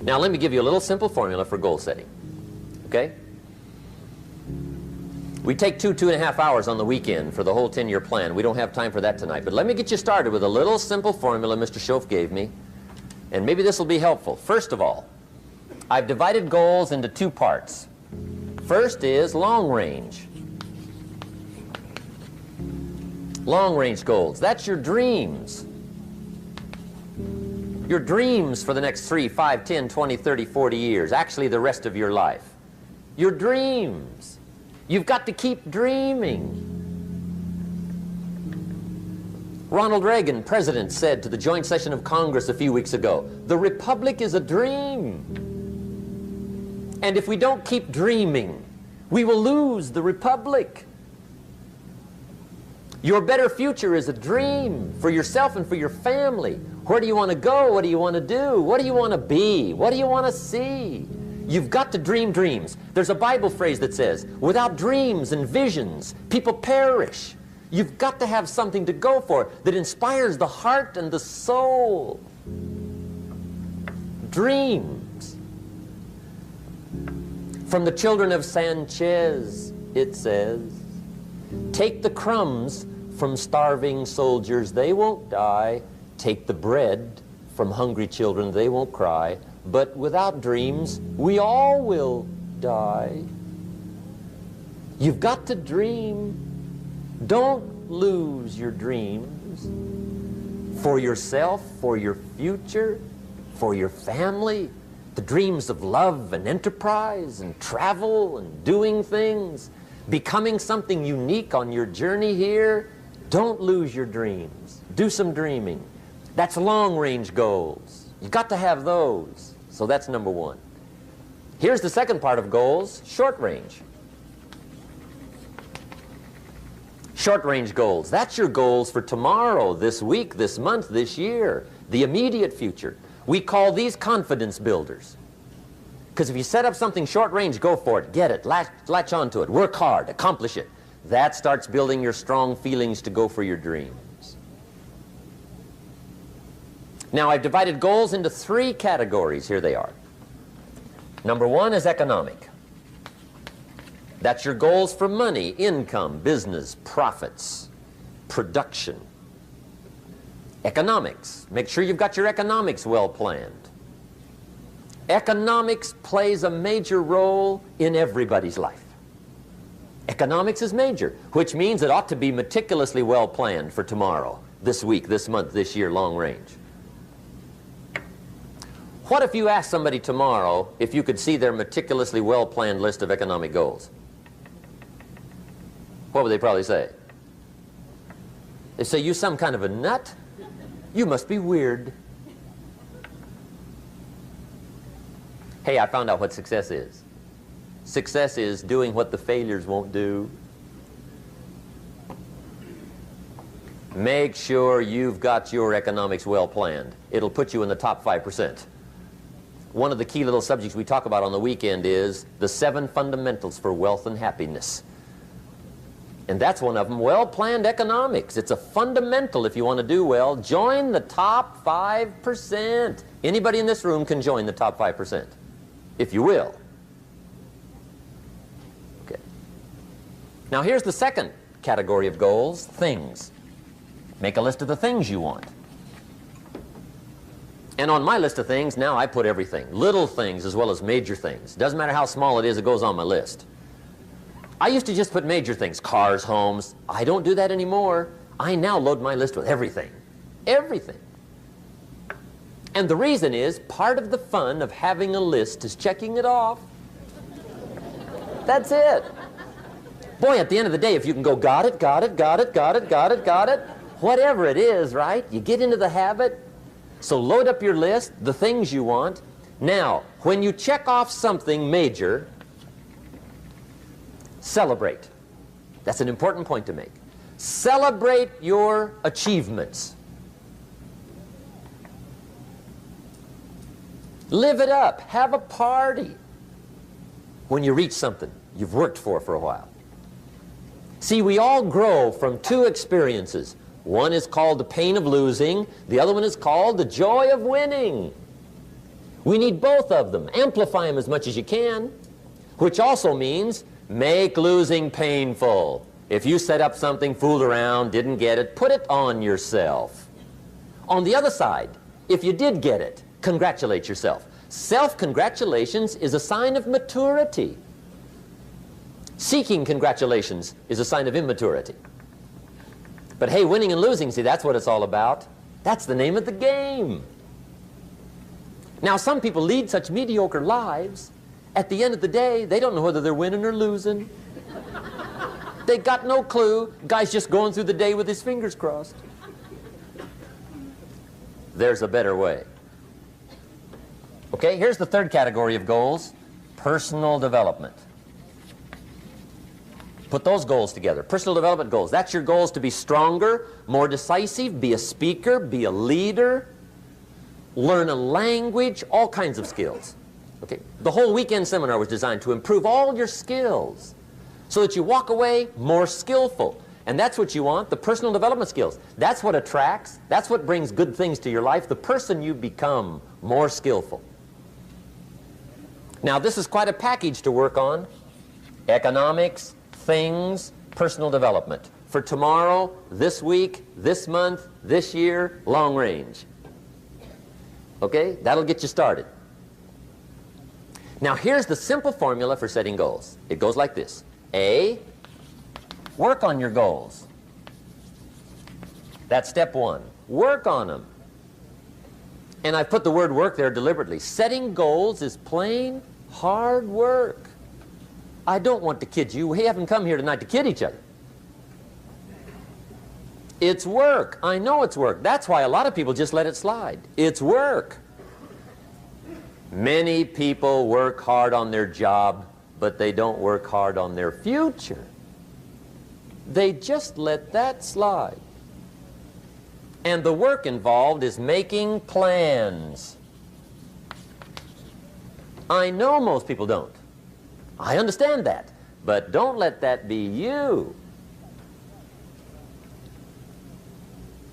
Now let me give you a little simple formula for goal setting. Okay? We take 2.5 hours on the weekend for the whole 10-year plan. We don't have time for that tonight. But let me get you started with a little simple formula Mr. Schoaf gave me. And maybe this will be helpful. First of all, I've divided goals into two parts. First is long range. Long range goals. That's your dreams. Your dreams for the next 3, 5, 10, 20, 30, 40 years. Actually, the rest of your life. Your dreams. You've got to keep dreaming. Ronald Reagan, president, said to the joint session of Congress a few weeks ago, "The Republic is a dream. And if we don't keep dreaming, we will lose the Republic." Your better future is a dream for yourself and for your family. Where do you want to go? What do you want to do? What do you want to be? What do you want to see? You've got to dream dreams. There's a Bible phrase that says, without dreams and visions, people perish. You've got to have something to go for that inspires the heart and the soul. Dreams. From the children of Sanchez, it says, take the crumbs from starving soldiers, they won't die. Take the bread from hungry children, they won't cry. But without dreams, we all will die. You've got to dream. Don't lose your dreams for yourself, for your future, for your family. The dreams of love and enterprise and travel and doing things, becoming something unique on your journey here. Don't lose your dreams. Do some dreaming. That's long-range goals. You've got to have those. So that's number one. Here's the second part of goals, short-range. Short-range goals. That's your goals for tomorrow, this week, this month, this year, the immediate future. We call these confidence builders. Because if you set up something short-range, go for it, get it, latch onto it, work hard, accomplish it. That starts building your strong feelings to go for your dreams. Now, I've divided goals into 3 categories. Here they are. Number 1 is economic. That's your goals for money, income, business, profits, production. Economics. Make sure you've got your economics well planned. Economics plays a major role in everybody's life. Economics is major, which means it ought to be meticulously well planned for tomorrow, this week, this month, this year, long range. What if you asked somebody tomorrow if you could see their meticulously well-planned list of economic goals? What would they probably say? They'd say, you some kind of a nut? You must be weird. Hey, I found out what success is. Success is doing what the failures won't do. Make sure you've got your economics well planned. It'll put you in the top 5%. One of the key little subjects we talk about on the weekend is the 7 fundamentals for wealth and happiness. And that's one of them, well-planned economics. It's a fundamental if you want to do well. Join the top 5%. Anybody in this room can join the top 5%, if you will. Okay. Now here's the second category of goals, things. Make a list of the things you want. And on my list of things, now I put everything. Little things as well as major things. Doesn't matter how small it is, it goes on my list. I used to just put major things, cars, homes. I don't do that anymore. I now load my list with everything. Everything. And the reason is, part of the fun of having a list is checking it off. That's it. Boy, at the end of the day, if you can go, got it, got it, got it, got it, got it, got it, whatever it is, right? You get into the habit. So load up your list, the things you want. Now, when you check off something major, celebrate. That's an important point to make. Celebrate your achievements. Live it up. Have a party when you reach something you've worked for a while. See, we all grow from 2 experiences. One is called the pain of losing. The other one is called the joy of winning. We need both of them. Amplify them as much as you can, which also means make losing painful. If you set up something, fooled around, didn't get it, put it on yourself. On the other side, if you did get it, congratulate yourself. Self-congratulations is a sign of maturity. Seeking congratulations is a sign of immaturity. But hey, winning and losing, see, that's what it's all about. That's the name of the game. Now, some people lead such mediocre lives, at the end of the day, they don't know whether they're winning or losing. They got no clue. Guy's just going through the day with his fingers crossed. There's a better way. Okay, here's the third category of goals: personal development. Put those goals together. Personal development goals. That's your goals to be stronger, more decisive, be a speaker, be a leader, learn a language, all kinds of skills. Okay, the whole weekend seminar was designed to improve all your skills so that you walk away more skillful. And that's what you want, the personal development skills. That's what attracts, that's what brings good things to your life, the person you become more skillful. Now, this is quite a package to work on. Economics, things, personal development. For tomorrow, this week, this month, this year, long range. Okay, that'll get you started. Now, here's the simple formula for setting goals. It goes like this. A, work on your goals. That's step one. Work on them. And I put the word work there deliberately. Setting goals is plain hard work. I don't want to kid you. We haven't come here tonight to kid each other. It's work. I know it's work. That's why a lot of people just let it slide. It's work. Many people work hard on their job, but they don't work hard on their future. They just let that slide. And the work involved is making plans. I know most people don't. I understand that. But don't let that be you.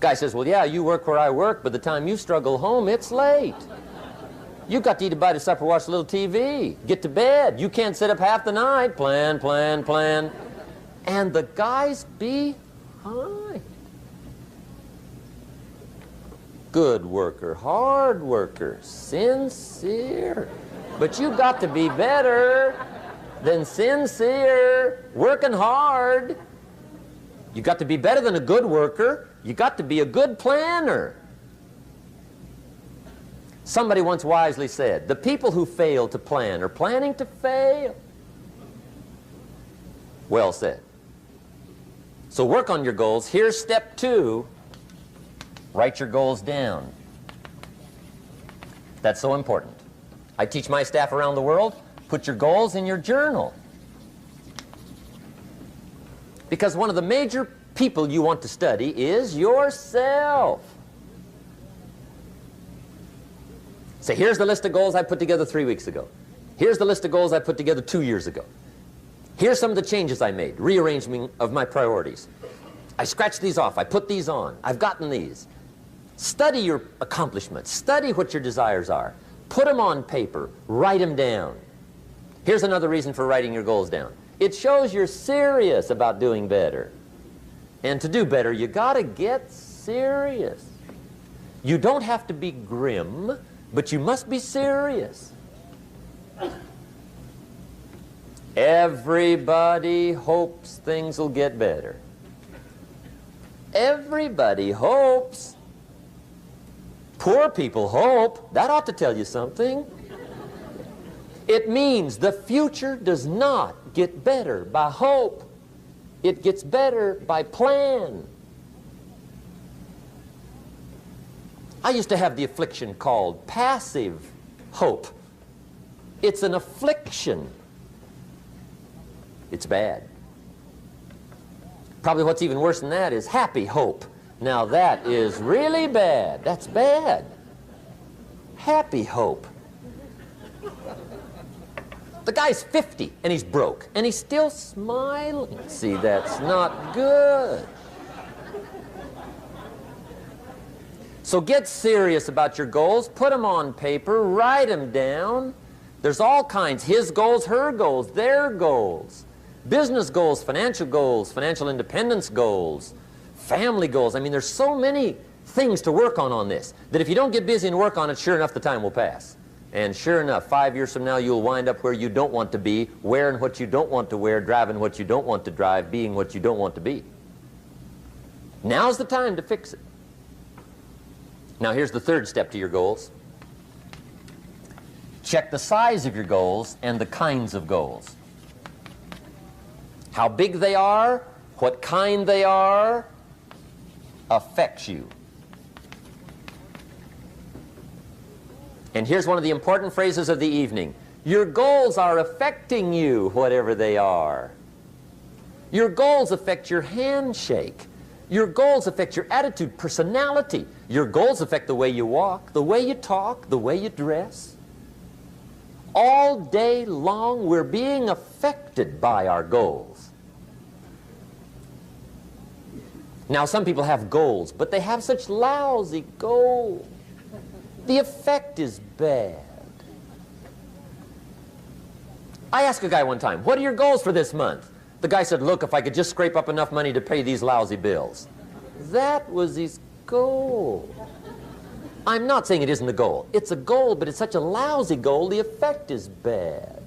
Guy says, well, yeah, you work where I work, but the time you struggle home, it's late. You got to eat a bite of supper, watch a little TV, get to bed. You can't sit up half the night. Plan, plan, plan. And the guy's behind. Good worker, hard worker, sincere. But you got to be better than sincere, working hard. You got to be better than a good worker. You got to be a good planner. Somebody once wisely said, the people who fail to plan are planning to fail. Well said. So work on your goals. Here's step two. Write your goals down. That's so important. I teach my staff around the world, put your goals in your journal. Because one of the major people you want to study is yourself. So here's the list of goals I put together 3 weeks ago. Here's the list of goals I put together 2 years ago. Here's some of the changes I made, rearrangement of my priorities. I scratched these off, I put these on, I've gotten these. Study your accomplishments, study what your desires are. Put them on paper, write them down. Here's another reason for writing your goals down. It shows you're serious about doing better. And to do better, you gotta get serious. You don't have to be grim, but you must be serious. Everybody hopes things will get better. Everybody hopes. Poor people hope. That ought to tell you something. It means the future does not get better by hope. It gets better by plan. I used to have the affliction called passive hope. It's an affliction. It's bad. Probably what's even worse than that is happy hope. Now that is really bad. That's bad. Happy hope. The guy's 50 and he's broke and he's still smiling. See, that's not good. So So get serious about your goals. Put them on paper. Write them down. There's all kinds. His goals, her goals, their goals. Business goals, financial independence goals, family goals. I mean, there's so many things to work on this that if you don't get busy and work on it, sure enough, the time will pass. And sure enough, 5 years from now, you'll wind up where you don't want to be, wearing what you don't want to wear, driving what you don't want to drive, being what you don't want to be. Now's the time to fix it. Now, here's the third step to your goals. Check the size of your goals and the kinds of goals. How big they are, what kind they are, affects you. And here's one of the important phrases of the evening. Your goals are affecting you, whatever they are. Your goals affect your handshake. Your goals affect your attitude, personality. Your goals affect the way you walk, the way you talk, the way you dress. All day long, we're being affected by our goals. Now, some people have goals, but they have such lousy goals. The effect is bad. I asked a guy one time, what are your goals for this month? The guy said, look, if I could just scrape up enough money to pay these lousy bills. That was his goal. I'm not saying it isn't a goal. It's a goal, but it's such a lousy goal, the effect is bad.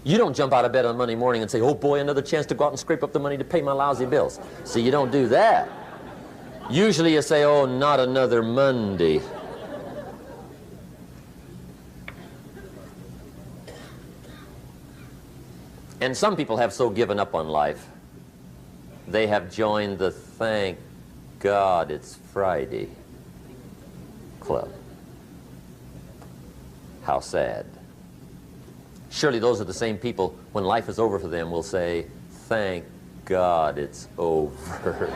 You don't jump out of bed on Monday morning and say, oh boy, another chance to go out and scrape up the money to pay my lousy bills. See, you don't do that. Usually you say, oh, not another Monday. And some people have so given up on life, they have joined the thank God it's Friday club. How sad. Surely those are the same people, when life is over for them, will say, thank God it's over.